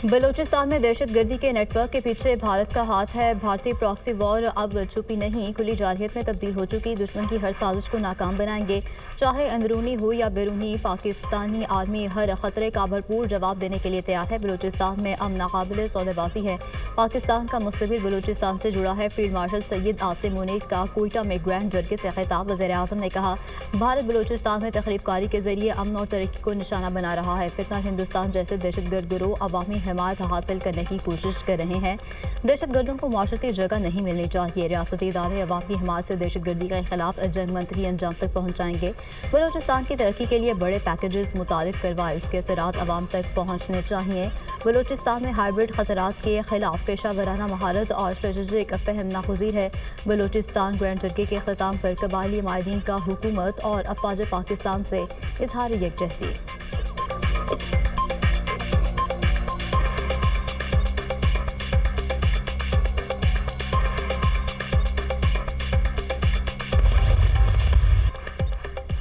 बलूचिस्तान में दहशतगर्दी के नेटवर्क के पीछे भारत का हाथ है। भारतीय प्रॉक्सी वॉर अब छुपी नहीं, खुली जारहियत में तब्दील हो चुकी। दुश्मन की हर साजिश को नाकाम बनाएंगे, चाहे अंदरूनी हो या बैरूनी। पाकिस्तानी आर्मी हर खतरे का भरपूर जवाब देने के लिए तैयार है। बलूचिस्तान में अमन नाकाबिल सौदेबाजी है। पाकिस्तान का मुस्तबिल बलूचिस्तान से जुड़ा है। फील्ड मार्शल सैयद आसिम मुनीर का कोयटा में ग्रैंड जरगे से खिताब। वज़ीर-ए-आज़म ने कहा, भारत बलूचिस्तान में तखरीबकारी के जरिए अमन और तरक्की को निशाना बना रहा है। फितना हिंदुस्तान जैसे दहशतगर्द गिरोह अवामी हिमायत हासिल करने की कोशिश कर रहे हैं। दहशतगर्दों को माशरती जगह नहीं मिलनी चाहिए। रियासती इदारे अवाम की हिमायत से दहशतगर्दी के खिलाफ जंग मंत्री अंजाम तक पहुँचाएंगे। बलूचिस्तान की तरक्की के लिए बड़े पैकेजेस मुतारिफ करवाए, उसके असरात अवाम तक पहुँचने चाहिए। बलूचिस्तान में हाइब्रिड खतरात के खिलाफ पेशा वराना महारत और स्ट्रेटेजिक फहम नागुज़ीर है। बलूचिस्तान ग्रैंड जरगे के ख़िताम पर कबायली माहिदीन का हुकूमत और अफवाज पाकिस्तान से इजहार यकजहती।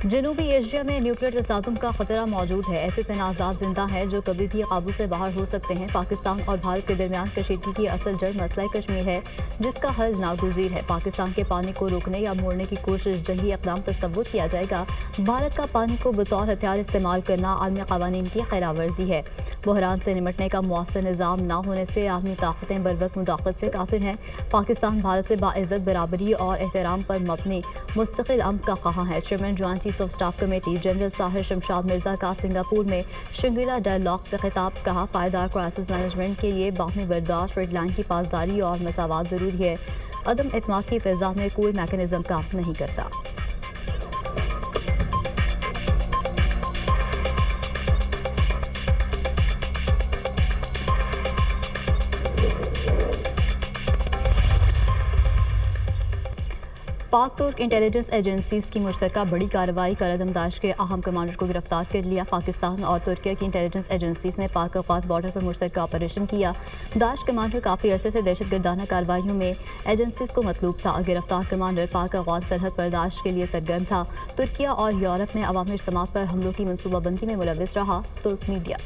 जनूबी एशिया में न्यूक्लियर तसादुम का खतरा मौजूद है। ऐसे तनाज़ात जिंदा हैं जो कभी भी काबू से बाहर हो सकते हैं। पाकिस्तान और भारत के दरमियान कशीदगी की असल जड़ मसला कश्मीर है, जिसका हल नागुज़ीर है। पाकिस्तान के पानी को रोकने या मोड़ने की कोशिश जंगी इक़दाम तस्वुर किया जाएगा। भारत का पानी को बतौर हथियार इस्तेमाल करना आलमी क़वानीन की खिलाफ वर्जी है। बहरान से निमटने का मुअस्सर निज़ाम न होने से आलमी ताकतें बर वक्त मुदाख़लत से कासिर हैं। पाकिस्तान भारत से बाइज़्ज़त बराबरी और एहतराम पर मबनी मुस्तक़िल अमन का ख़्वाह है। Chairman joint chief of staff committee general Sahir Shamshad Mirza का सिंगापुर में शंग्रीला डायलॉग से खिताब। कहा, पायदार क्राइसिस मैनेजमेंट के लिए बाहमी बर्दाश्त, रेड लाइन की पासदारी और मसावात ज़रूरी है। अदम एतमाद की फ़िज़ा में कोई मैकेनिज़्म काम नहीं करता। पाक तुर्क इंटेलिजेंस एजेंसीज की मुश्तरका बड़ी कार्रवाई कर दाइश के अहम कमांडर को गिरफ्तार कर लिया। पाकिस्तान और तुर्की की इंटेलिजेंस एजेंसीज ने पाक अफगान बॉर्डर पर मुश्तरका ऑपरेशन किया। दाइश कमांडर काफ़ी अरसे से दहशतगर्दाना कार्रवाइयों में एजेंसीज को मतलूब था। गिरफ्तार कमांडर पाक अफगान सरहद पर दाइश के लिए सरगर्म था। तुर्किया और यूरोप में अवामी इज्तिमा पर हमलों की मनसूबाबंदी में मुलविस रहा। तुर्क मीडिया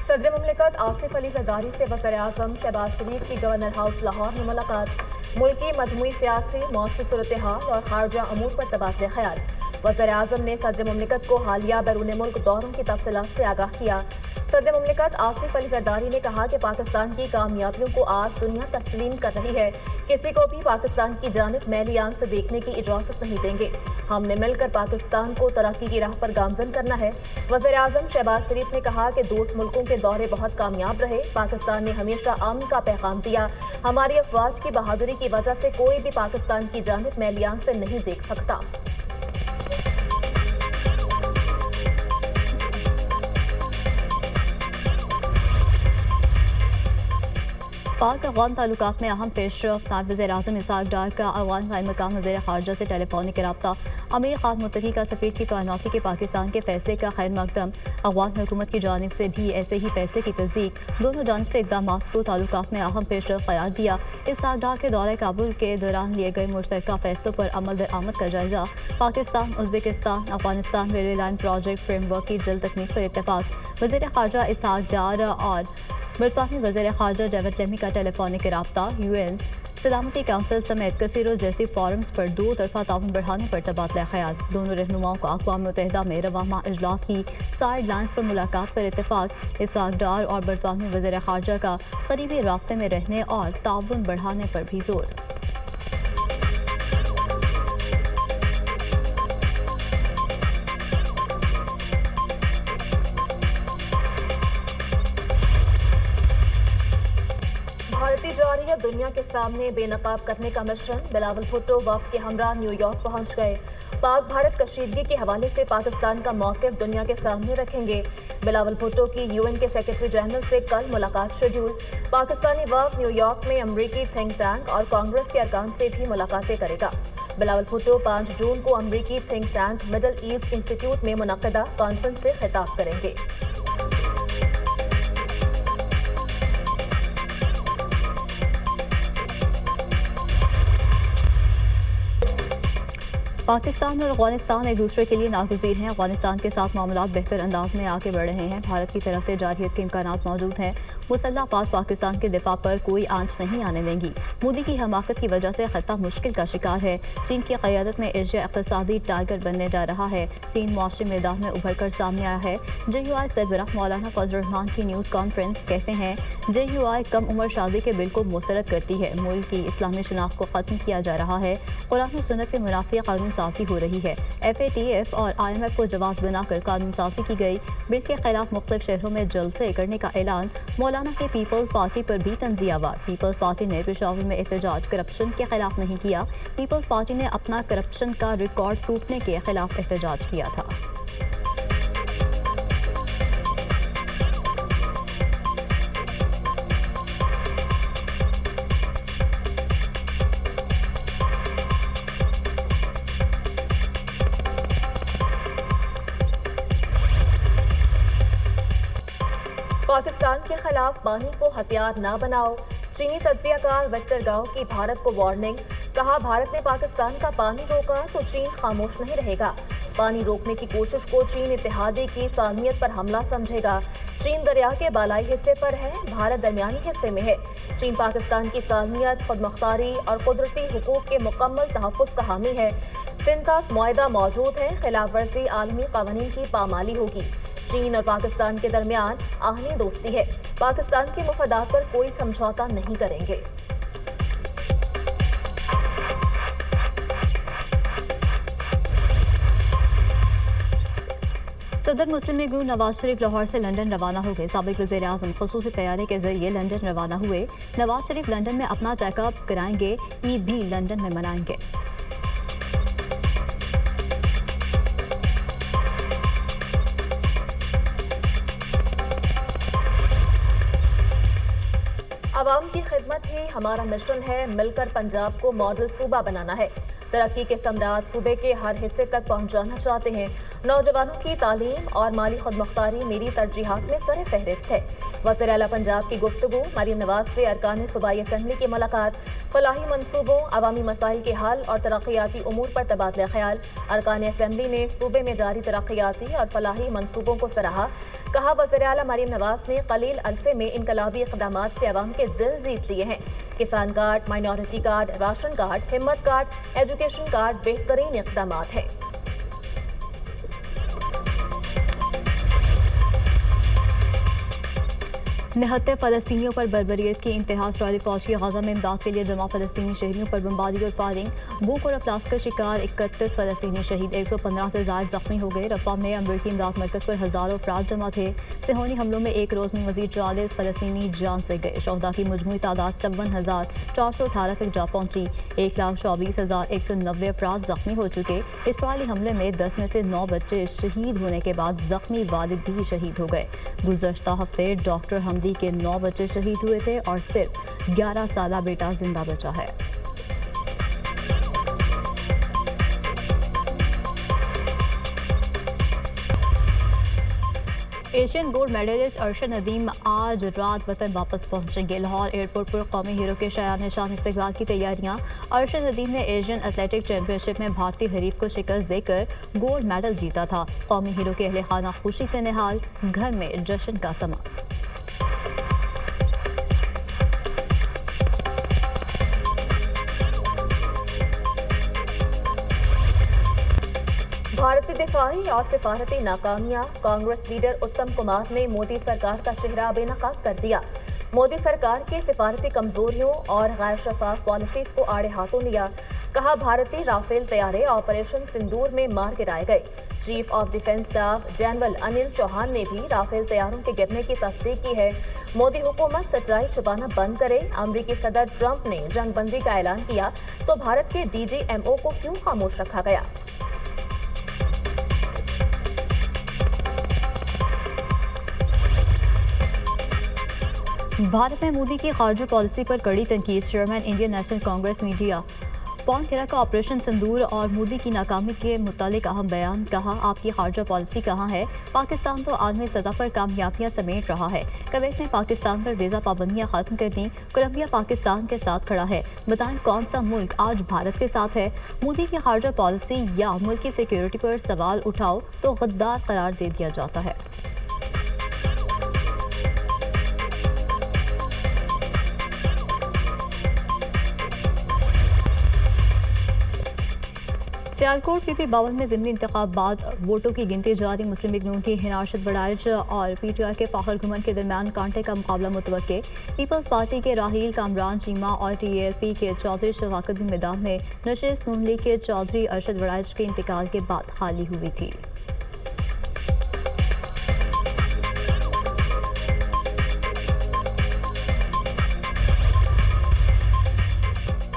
सदर मुमलिकत आसिफ अली जरदारी से वज़ीर-ए-आज़म शहबाज शरीफ की गवर्नर हाउस लाहौर में मुलाकात। मुल्की मजमूई सियासी मौसमी सूरत हाल और खारजा अमूर पर तबादला ख्याल। वज़ीर-ए-आज़म ने सदर मुमलिकत को हालिया बैरून मुल्क दौरों की तफसीलात से आगाह किया। सदर मुमलिकत आसिफ अली जरदारी ने कहा कि पाकिस्तान की कामयाबियों को आज दुनिया तस्लीम कर रही है। किसी को भी पाकिस्तान की जानिब मैली आंख से देखने की इजाज़त नहीं देंगे। हमने मिलकर पाकिस्तान को तरक्की की राह पर गामजन करना है। वज़ीर-ए-आज़म शहबाज शरीफ ने कहा कि दोस्त मुल्कों के दौरे बहुत कामयाब रहे। पाकिस्तान ने हमेशा अमन का पैगाम दिया। हमारी अफवाज की बहादुरी की वजह से कोई भी पाकिस्तान की जानिब मैली आंख से नहीं देख सकता। पाक अफगान ताल्लुकात में अहम पेशरफ्त। नायब वज़ीर-ए-आज़म इसहाक डार का अफगान कायम मकाम वज़ीर ख़ारजा से टेलीफोनिक रब्ता। अमीर खान मुत्तकी का सफ़ीर की तैनाती के पाकिस्तान के फैसले का खैर मकदम। अफगान हुकूमत की जानिब से भी ऐसे ही फैसले की तस्दीक। दोनों जानिब से इक़दाम को ताल्लुकात में अहम पेशरफ्त करार दिया। इसहाक डार के दौरे काबुल के दौरान लिए गए मुश्तरका फैसलों पर अमल दरामद का जायजा। Pakistan Uzbekistan Afghanistan railway line project framework की जल्द तकमील पर इत्तेफाक। वज़ीर ख़ारजा इसहाक डार और बरतानवी वज़ीर ख़ारजा डेविड लेमी का टेलीफोनिक रब्ता। UN सलामती काउंसिल समेत कसीर जहती फोरम्स पर दो तरफा ताउन बढ़ाने पर तबादला ख्याल। दोनों रहनुमाओं को अक़वाम मुत्तहिदा में रवामा इजलास की साइड लाइन्स पर मुलाकात पर इत्तेफाक। इसहाक डार और बरतानवी वज़ीर ख़ारजा का करीबी राब्ते में रहने और ताउन बढ़ाने पर भी जोर। भारतीय जारी है दुनिया के सामने बेनकाब करने का मिशन। बिलावल भुट्टो वफ़द के हमरा न्यूयॉर्क पहुंच गए। पाक भारत कशीदगी के हवाले से पाकिस्तान का मौक़िफ़ दुनिया के सामने रखेंगे। बिलावल भुट्टो की UN के सेक्रेटरी जनरल से कल मुलाकात शेड्यूल। पाकिस्तानी वफ़द न्यूयॉर्क में अमरीकी थिंक टैंक और कांग्रेस के अरकान से भी मुलाकातें करेगा। बिलावल भुट्टो 5 जून को अमरीकी think tank middle east institute में मुनक़दा कॉन्फ्रेंस से खिताब करेंगे। पाकिस्तान और अफगानिस्तान एक दूसरे के लिए नागुज़ीर हैं। अफगानिस्तान के साथ मामलात बेहतर अंदाज में आगे बढ़ रहे हैं। भारत की तरफ से जारहियत के इम्कानात मौजूद हैं। मुसल्लह अफवाज पाकिस्तान के दिफा पर कोई आंच नहीं आने देंगी। मोदी की हमाकत की वजह से खत्ता मुश्किल का शिकार है। चीन की क़यादत में एशिया इक़्तिसादी टाइगर बनने जा रहा है। चीन मुआशी मैदान में उभर कर सामने आया है। JUI सरबराह मौलाना फजल रहमान की न्यूज़ कॉन्फ्रेंस कहते हैं JUI कम उम्र शादी के बिल को मुस्तरद करती है। मुल्क की इस्लामी शनाख्त को ख़त्म किया जा रहा है। कुरान और सुन्नत के मुनाफी कानून साजी हो रही है। FATF और IMF को जवाब बनाकर कानून साजी की गई। बिल के खिलाफ मुख्तलिफ शहरों में जलसे करने का ऐलान। मौलाना की पीपल्स पार्टी पर भी तंजियावार। पीपल्स पार्टी ने पेशावर में एहतजाज करप्शन के खिलाफ नहीं किया। पीपल्स पार्टी ने अपना करप्शन का रिकॉर्ड टूटने के खिलाफ एहतजाज किया था। पाकिस्तान के खिलाफ पानी को हथियार ना बनाओ। चीनी तज्जियाकार विक्टर गाओ की भारत को वार्निंग। कहा भारत ने पाकिस्तान का पानी रोका तो चीन खामोश नहीं रहेगा। पानी रोकने की कोशिश को चीन इत्तेहादी की सालमियत पर हमला समझेगा। चीन दरिया के बालाई हिस्से पर है, भारत दरमियानी हिस्से में है। चीन पाकिस्तान की सालमियत, खुदमुख्तारी और कुदरती हुकूक के मुकम्मल तहफ़्फ़ुज़ का हामी है। सिंध का मुआहदा मौजूद है, खिलाफ वर्जी आलमी कानून की पामाली होगी। चीन और पाकिस्तान के दरमियान आहनी दोस्ती है। पाकिस्तान के मुफादात पर कोई समझौता नहीं करेंगे। सदर मुस्लिम लीग नवाज शरीफ लाहौर से लंदन रवाना हो गए। साबिक वज़ीर आज़म ख़ुसूसी तैयारी के जरिए लंदन रवाना हुए। नवाज शरीफ लंदन में अपना चेकअप कराएंगे। ईद भी लंदन में मनाएंगे। आवाम की खिदमत ही हमारा मिशन है। मिलकर पंजाब को मॉडल सूबा बनाना है। तरक्की के सम्राट सूबे के हर हिस्से तक पहुंचाना चाहते हैं। नौजवानों की तालीम और माली खुदमुख्तारी मेरी तरजीहात में सर फहरिस्त है। वज़ीर आला पंजाब की गुफ्तगू। मरीम नवाज से अरकान सूबाई असम्बली की मुलाकात। फलाही मनसूबों, अवामी मसाइल के हल और तरक्याती उमूर पर तबादला ख्याल। अरकान असम्बली ने सूबे में जारी तरक्याती और फलाही मनसूबों को सराहा। कहा वज़ीर आला मरीम नवाज ने कलील अरसे में इनकलाबी इक़दामात से अवाम के दिल जीत लिए हैं। किसान card, minority card, ration card, हिम्मत कार्ड, एजुकेशन कार्ड बेहतरीन इक़दामात हैं। निहत्ते फ़लस्तीनियों पर बर्बरियत की इंतहा। इसराइली फ़ौज की गज़ा में इमदाद के लिए जमा फ़लस्तीनी शहरियों पर बमबारी और फायरिंग। भूख और अफलास का शिकार 31 फ़लस्तीनी शहीद, 115 से ज़ायद ज़ख्मी हो गए। रफ़ा में अमरीकी इमदाद मरकज़ पर हज़ारों अफराद जमा थे। सिहोनी हमलों में एक रोज़ में मज़ीद 40 फ़लस्तीनी जान से गए। शहदा की मजमूई तादाद 54,418 तक जा पहुँची। 1,24,190 अफराद ज़ख्मी हो चुके। इसराइली हमले में 10 में से 9 बच्चे शहीद होने के बाद ज़ख्मी वालिद भी शहीद हो गए। गुज़श्ता हफ्ते डॉक्टर हमदी के 9 बच्चे शहीद हुए थे और सिर्फ 11 साला बेटा जिंदा बचा है। Asian gold medalist Arshad Nadeem आज रात वतन वापस पहुंचेंगे। लाहौर एयरपोर्ट पर कौमी हीरो के शायान निशान इस्तकबाल की तैयारियां। अरशद नदीम ने एशियन एथलेटिक चैंपियनशिप में भारतीय हरीफ को शिकस्त देकर गोल्ड मेडल जीता था। कौमी हीरो के अहले खाना खुशी से निहाल, घर में जश्न का समा। भारतीय दिफाई और सिफारती नाकामियां। कांग्रेस लीडर उत्तम कुमार ने मोदी सरकार का चेहरा बेनकाब कर दिया। मोदी सरकार की सिफारती कमजोरियों और गैर शफाफ पॉलिसीज को आड़े हाथों लिया। कहा भारतीय राफेल तैयारे ऑपरेशन सिंदूर में मार गिराए गए। Chief of defence staff general Anil Chauhan ने भी राफेल तैयारों के गिरने की तस्दीक की है। मोदी हुकूमत सच्चाई छुपाना बंद करे। अमरीकी सदर ट्रंप ने जंगबंदी का ऐलान किया तो भारत के DGMO को क्यों खामोश रखा गया। भारत में मोदी की खारजी पॉलिसी पर कड़ी तनकीद। Chairman Indian national Congress media पौन खेरा का ऑपरेशन सिंदूर और मोदी की नाकामी के मुतालिक अहम बयान। कहा, आपकी खारजा पॉलिसी कहाँ है? पाकिस्तान तो आलमी सतह पर कामयाबियां समेट रहा है। कुवैत ने पाकिस्तान पर वीज़ा पाबंदियां खत्म कर दी। कोलंबिया पाकिस्तान के साथ खड़ा है। बताएं कौन सा मुल्क आज भारत के साथ है? मोदी की खारजा पॉलिसी या मुल्क की सिक्योरिटी पर सवाल उठाओ तो गद्दार करार दे दिया जाता है। सियालकोट पीपी 52 में ज़िमनी इंतखाबात वोटों की गिनती जारी। मुस्लिम लीग नून की हिना अरशद वड़ाइच और पीटीआई के फाखर घुमन के दरमियान कांटे का मुकाबला मुतवक्के। पीपल्स पार्टी के राहील कामरान चीमा और टीएलपी के चौधरी शफाकत भी मैदान में। नशिस्त नून लीग के चौधरी अरशद वड़ाइच के इंतकाल के बाद खाली हुई थी।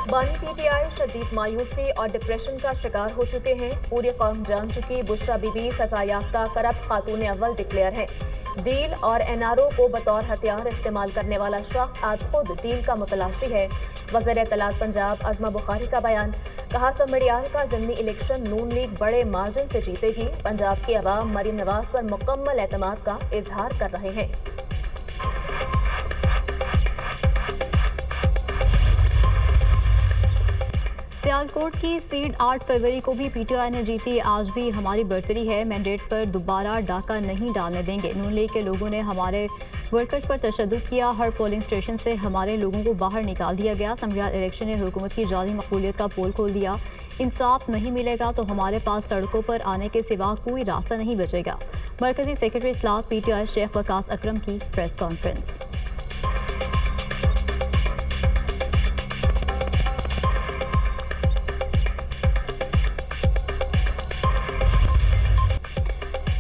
बानी पीटीआई शदीद मायूसी और डिप्रेशन का शिकार हो चुके हैं। पूरी कौम जान चुकी बुशरा बीबी सजा याफ्ता करप्ट खातून अव्वल डिक्लेयर हैं। डील और एनआरओ को बतौर हथियार इस्तेमाल करने वाला शख्स आज खुद डील का मुतलाशी है। वज़ीर इत्तलात पंजाब अज़मा बुखारी का बयान। कहा, समरियाल का ज़िमनी इलेक्शन नून लीग बड़े मार्जिन से जीतेगी। पंजाब की अवाम मरीम नवाज पर मुकम्मल एतमाद का इजहार कर रहे हैं। सियालकोट की सीट 8 फरवरी को भी पीटीआई ने जीती। आज भी हमारी बर्तरी है। मैंडेट पर दोबारा डाका नहीं डालने देंगे। नून लीग के लोगों ने हमारे वर्कर्स पर तशद्दुद किया। हर पोलिंग स्टेशन से हमारे लोगों को बाहर निकाल दिया गया। समरियाल इलेक्शन ने हुकूमत की जाली मकबूलियत का पोल खोल दिया। इंसाफ नहीं मिलेगा तो हमारे पास सड़कों पर आने के सिवा कोई रास्ता नहीं बचेगा। मरकजी सेक्रेटरी इत्तलात पीटीआई शेख वकास अकरम की प्रेस कॉन्फ्रेंस।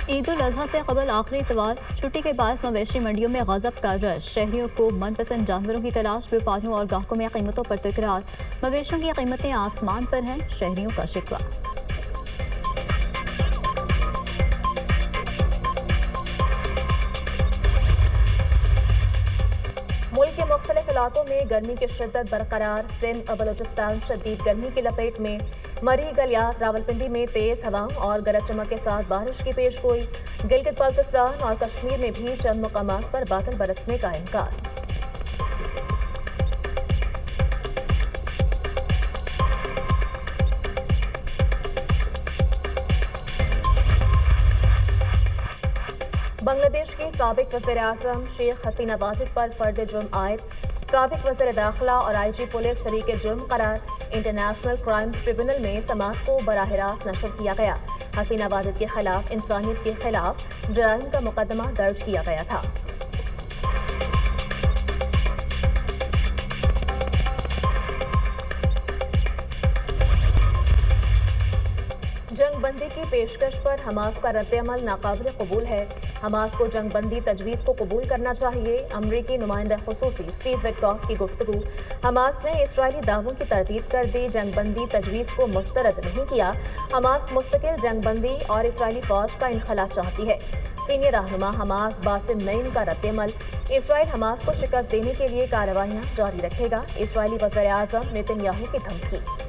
ईद उल अजहा से कबल आखिरी इतवार छुट्टी के बायस मवेशी मंडियों में गजब का रश। शहरियों को मनपसंद जानवरों की तलाश। व्यापारियों और ग्राहकों में कीमतों पर तकरार। मवेशियों की कीमतें आसमान पर हैं, शहरियों का शिकवा। मुल्क के मुख्तलिफ इलाकों में गर्मी की शिद्दत बरकरार। सिंध और बलूचिस्तान शदीद गर्मी की लपेट में। मरी गलियात रावलपिंडी में तेज हवाओं और गरज चमक के साथ बारिश की पेशगोई। गिलगित बल्तिस्तान और कश्मीर में भी चंद मकामात पर बादल बरसने का इम्कान। बांग्लादेश की साबिक वज़ीर आज़म शेख हसीना वाजिद पर फर्द जुर्म आयद। साबिक वज़ीर दाखिला और आईजी पुलिस शरीक जुर्म करार। इंटरनेशनल क्राइम्स ट्रिब्यूनल में समाअत को बराह रास्त नशर किया गया। हसीना वाजिद के खिलाफ इंसानियत के खिलाफ जराइम का मुकदमा दर्ज किया गया था। जंगबंदी की पेशकश पर हमास का रद्द-ए-अमल नाकाबिल कबूल है। हमास को जंगबंदी तजवीज़ को कबूल करना चाहिए। अमरीकी नुमाइंदा खुसूसी स्टीव विटकॉफ की गुफ्तगू। हमास ने इस्राएली दावों की तरदीद कर दी। जंगबंदी तजवीज़ को मुस्तरद नहीं किया। हमास मुस्तकिल जंगबंदी और इस्राएली फौज का इनखला चाहती है। सीनियर रहनुमा हमास बासिम नईम का रद्द-ए-अमल। इसराइल हमास को शिकस्त देने के लिए कार्रवाइयाँ जारी रखेगा। इसराइली वज़ीर आज़म नेतन्याहू की धमकी।